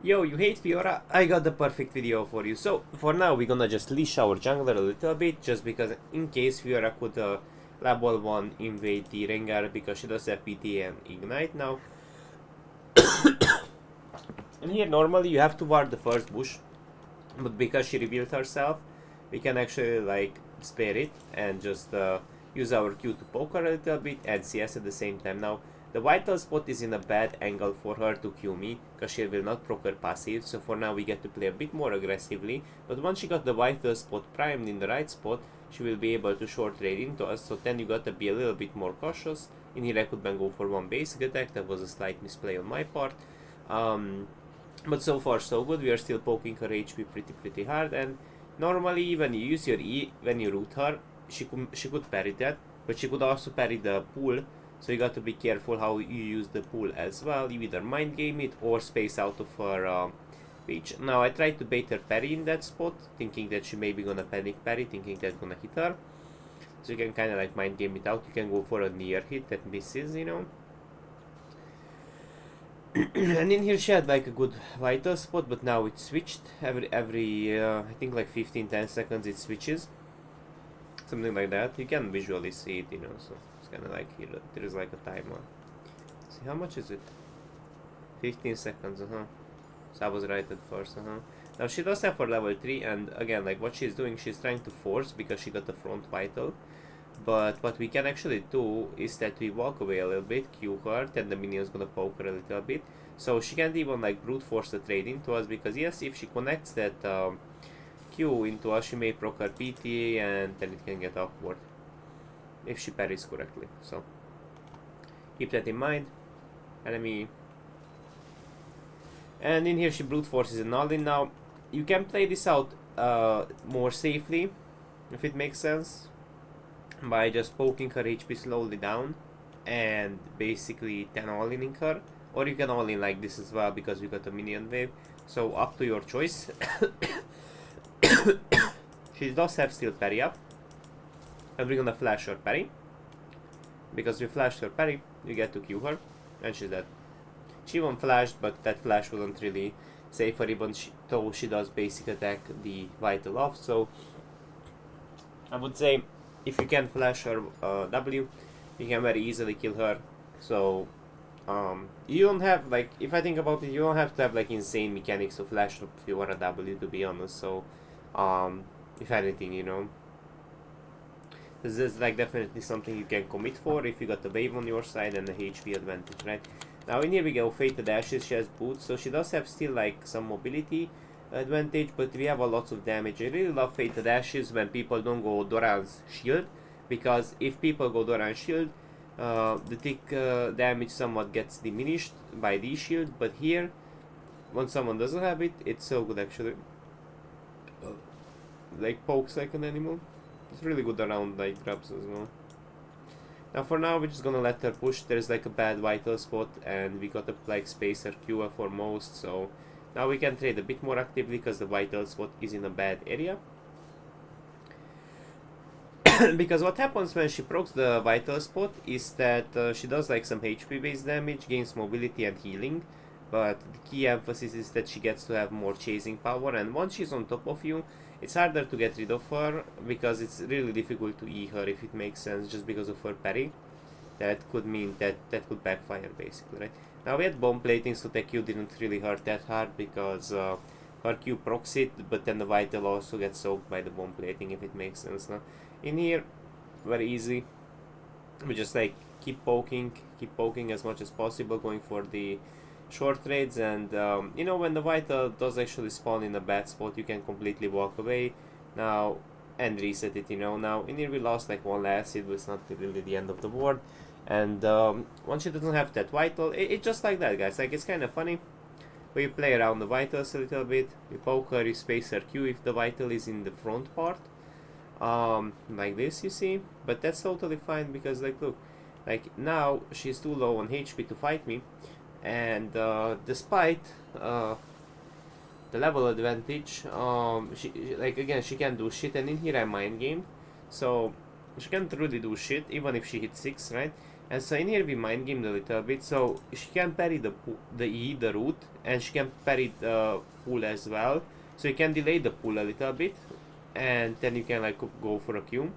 Yo, you hate Fiora? I got the perfect video for you. So, for now, we're gonna just leash our jungler a little bit, just because in case Fiora could level 1 invade the Rengar, because she does have PT and Ignite now. And here, normally, you have to ward the first bush, but because she revealed herself, we can actually, like, spare it and just use our Q to poke her a little bit and CS at the same time. Now, the vital spot is in a bad angle for her to Q me, because she will not proc her passive, so for now we get to play a bit more aggressively, but once she got the vital spot primed in the right spot, she will be able to short trade into us, so then you got to be a little bit more cautious. In here I could then go for one basic attack, that was a slight misplay on my part. But so far so good, we are still poking her HP pretty hard, and normally when you use your E, when you root her, she could parry that, but she could also parry the pool. So you got to be careful how you use the pool as well. You either mind game it or space out of her reach. Now I tried to bait her parry in that spot, thinking that she may be gonna panic parry, thinking that's gonna hit her. So you can kind of like mind game it out. You can go for a near hit that misses, you know. And in here she had like a good vital spot, but now it switched. Every I think like 15-10 seconds it switches. Something like that. You can visually see it, you know, so it's kind of like here, there is like a timer. See, how much is it? 15 seconds, So I was right at first, Now she does have her level 3, and again, like what she's doing, she's trying to force because she got the front vital. But what we can actually do is that we walk away a little bit, Q her, then the minion's gonna poke her a little bit. So she can't even like brute force the trade into us, because yes, if she connects that Q into us, she may proc her PT and then it can get awkward if she parries correctly. So keep that in mind. Enemy. And in here she brute forces an all in. Now you can play this out more safely, if it makes sense, by just poking her HP slowly down and basically 10 all in her, or you can all in like this as well because we got a minion wave. So up to your choice. She does have still parry up, and we're gonna flash her parry, because we flashed her parry, you get to Q her, and she's dead. She even flashed, but that flash wasn't really safe her, even though she does basic attack the vital off. So I would say if you can flash her W, you can very easily kill her. So you don't have, like, if I think about it, you don't have to have like insane mechanics to flash up if you want a W, to be honest. So if anything, you know, this is like definitely something you can commit for if you got the wave on your side and the HP advantage, right? Now in here we go Fated Ashes. She has boots, so she does have still like some mobility advantage, but we have a lot of damage. I really love Fated Ashes when people don't go Doran's shield, because if people go Doran's shield, the tick damage somewhat gets diminished by the shield, but here, when someone doesn't have it, it's so good actually. Like pokes like an animal. It's really good around like grabs as well. Now for now we're just gonna let her push. There's like a bad vital spot and we got to like space her Q for most, so now we can trade a bit more actively because the vital spot is in a bad area. Because what happens when she procs the vital spot is that she does like some HP based damage, gains mobility and healing, but the key emphasis is that she gets to have more chasing power, and once she's on top of you, it's harder to get rid of her, because it's really difficult to E her, if it makes sense, just because of her parry. That could mean that could backfire basically, right? Now we had bomb plating, so the Q didn't really hurt that hard, because her Q procs it, but then the vital also gets soaked by the bomb plating, if it makes sense. Now in here, very easy, we just like keep poking as much as possible, going for the short trades, and you know, when the vital does actually spawn in a bad spot, you can completely walk away now and reset it, you know. Now in here we lost like one acid, but it's not really the end of the board, and once she doesn't have that vital, it's just like that, guys. Like, it's kind of funny, but you play around the vitals a little bit, you poke her, you space her Q if the vital is in the front part, like this, you see, but that's totally fine, because like, look, like now she's too low on HP to fight me, and despite the level advantage, she like, again, she can't do shit, and in here I mind game, so she can't really do shit even if she hits 6, right? And so in here we mind gamed a little bit, so she can parry the E, the root, and she can parry the pull as well. So you can delay the pull a little bit, and then you can like go for a Q.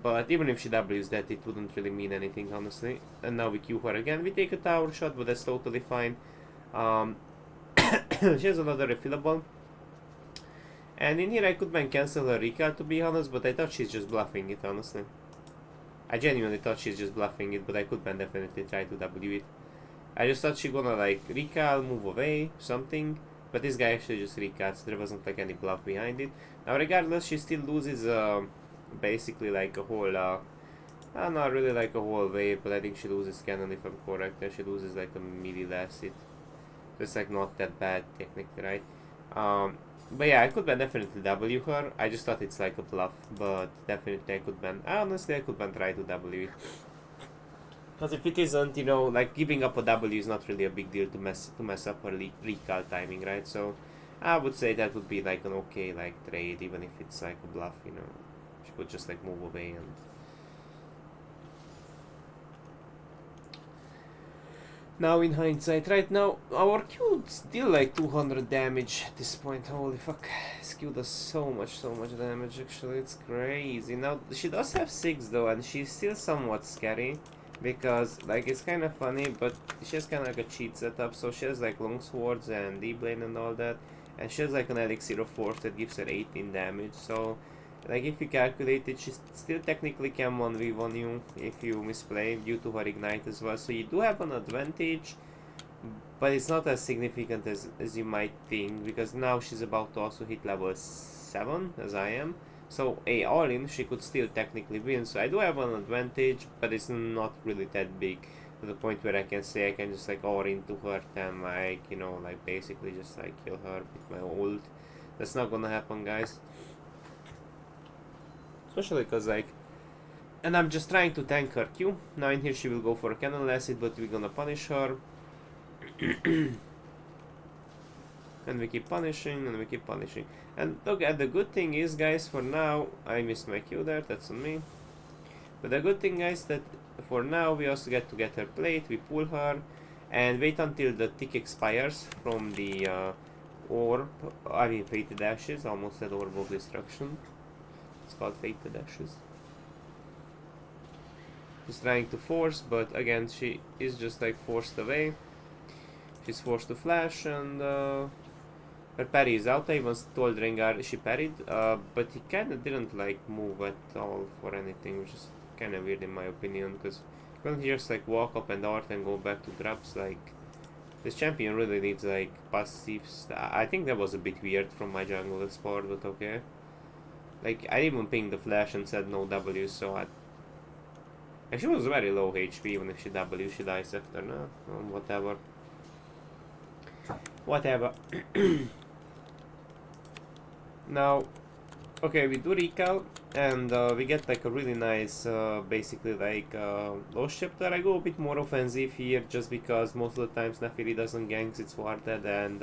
But even if she W's that, it wouldn't really mean anything, honestly. And now we Q her again. We take a tower shot, but that's totally fine. She has another refillable. And in here I could then cancel her recall, to be honest, but I thought she's just bluffing it, honestly. I genuinely thought she's just bluffing it, but I could then definitely try to W it. I just thought she gonna like recall, move away, something. But this guy actually just recalled, so there wasn't like any bluff behind it. Now regardless, she still loses basically like a whole, not really like a whole wave, but I think she loses cannon if I'm correct, and she loses like a melee last hit. So it's like not that bad technically, right? But yeah, I could ban definitely W her. I just thought it's like a bluff, but definitely I could ban. Honestly, I could ban try to W it. Because if it isn't, you know, like giving up a W is not really a big deal to mess up her recall timing, right? So I would say that would be like an okay like trade, even if it's like a bluff, you know. She could just like move away and. Now in hindsight, right now, our Q still like 200 damage at this point, holy fuck. This Q does so much damage actually, it's crazy. Now, she does have 6 though, and she's still somewhat scary. Because, like, it's kind of funny, but she has kind of like a cheat setup, so she has like long swords and D-blade and all that. And she has like an elixir of force that gives her 18 damage, so. Like if you calculate it, she still technically can 1v1 you if you misplay due to her ignite as well. So you do have an advantage, but it's not as significant as you might think, because now she's about to also hit level 7 as I am. So all in, she could still technically win. So I do have an advantage, but it's not really that big to the point where I can say I can just like all into her and like, you know, like basically just like kill her with my ult. That's not gonna happen, guys. Especially because like, and I'm just trying to tank her Q. Now in here she will go for a cannon acid, but we're gonna punish her. And we keep punishing, and we keep punishing. And look, the good thing is, guys, for now, I missed my Q there, that's on me. But the good thing, guys, that for now we also get to get her plate, we pull her, and wait until the tick expires from the orb, I mean Fated Ashes, almost said Orb of Destruction. It's called Fated Ashes. She's trying to force, but again, she is just like forced away. She's forced to flash, and her parry is out. I even told Rengar she parried, but he kinda didn't like move at all for anything, which is kinda weird in my opinion, because you can't just like walk up and art and go back to grabs. Like, this champion really needs like passives. I think that was a bit weird from my jungler's part, but okay. Like, I even pinged the flash and said no W, so I. And she was very low HP, even if she W, she dies after, no? Whatever. Whatever. Now, okay, we do recall, and we get like a really nice, basically like, lost chapter. I go a bit more offensive here, just because most of the times Nafiri doesn't ganks, it's warded, and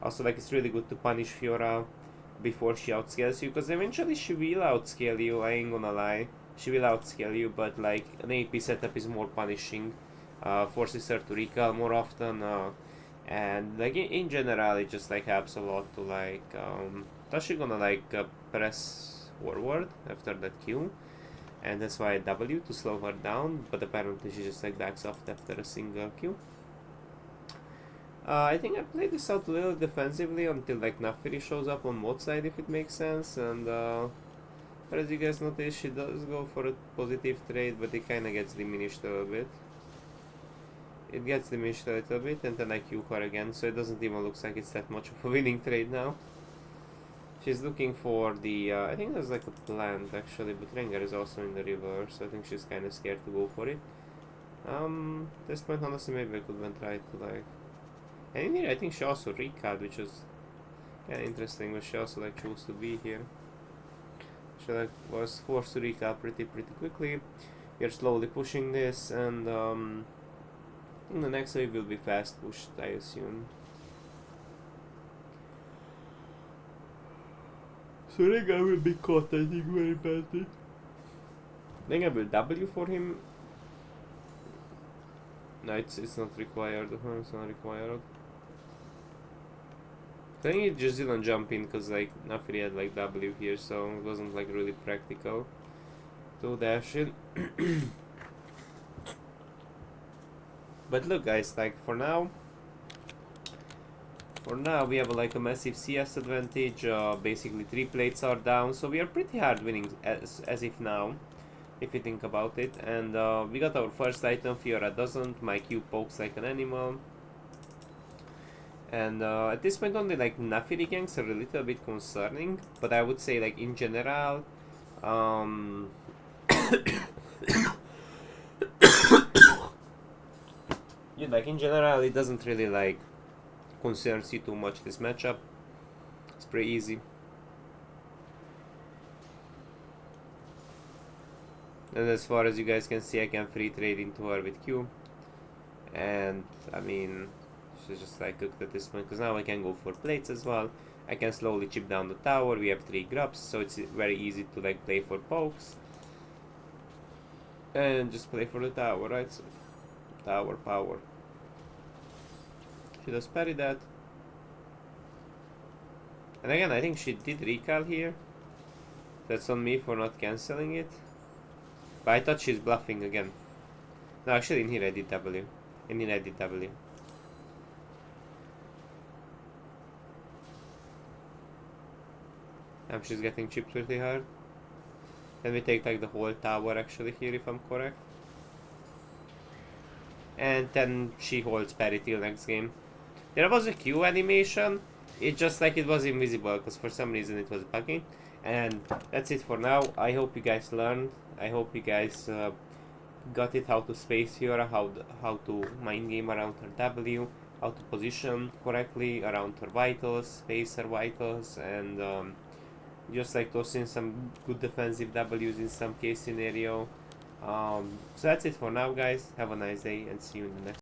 also like it's really good to punish Fiora before she outscales you, because eventually she will outscale you, I ain't gonna lie. She will outscale you, but like an AP setup is more punishing, forces her to recall more often, and like in general it just like helps a lot to like, does she gonna like press forward after that Q, and that's why I W to slow her down, but apparently she just like backs off after a single Q. I think I played this out a little defensively until like Nafiri shows up on both sides, if it makes sense, and but as you guys notice, she does go for a positive trade, but it kinda gets diminished a little bit. It gets diminished a little bit, and then I Q her again, so it doesn't even look like it's that much of a winning trade now. She's looking for the, I think there's like a plant actually, but Rengar is also in the river, so I think she's kinda scared to go for it. At this point, honestly, maybe I could even try to like. And in here, I think she also recalled, which is kinda interesting, but she also like chose to be here. She like was forced to recall pretty quickly. We're slowly pushing this, and the next wave will be fast pushed, I assume. So Rengar will be caught, I think, very badly. Rengar will W for him. No, it's not required. It's not required. I think it just didn't jump in because like Nafiri had like W here, so it wasn't like really practical to dash in. But look, guys, like for now we have like a massive CS advantage. Basically 3 plates are down, so we are pretty hard winning as if now, if you think about it. And we got our first item. Fiora doesn't. My Q pokes like an animal. And at this point only like Nafiri ganks are a little bit concerning, but I would say like in general, yeah, like in general it doesn't really like concerns you too much, this matchup. It's pretty easy. And as far as you guys can see, I can free trade into her with Q. And I mean, she's just like cooked at this point, because now I can go for plates as well. I can slowly chip down the tower. We have 3 grubs, so it's very easy to like play for pokes. And just play for the tower, right? So, tower power. She does parry that. And again, I think she did recall here. That's on me for not cancelling it. But I thought she's bluffing again. No, actually in here I did W. In here I did W. She's getting chipped pretty hard. Then we take like the whole tower actually here, if I'm correct. And then she holds parry till next game. There was a Q animation. It just like it was invisible because for some reason it was bugging. And that's it for now. I hope you guys learned. I hope you guys got it, how to space Fiora, how to mind game around her W, how to position correctly around her vitals, space her vitals, and just like tossing some good defensive W's in some case scenario. So that's it for now, guys. Have a nice day and see you in the next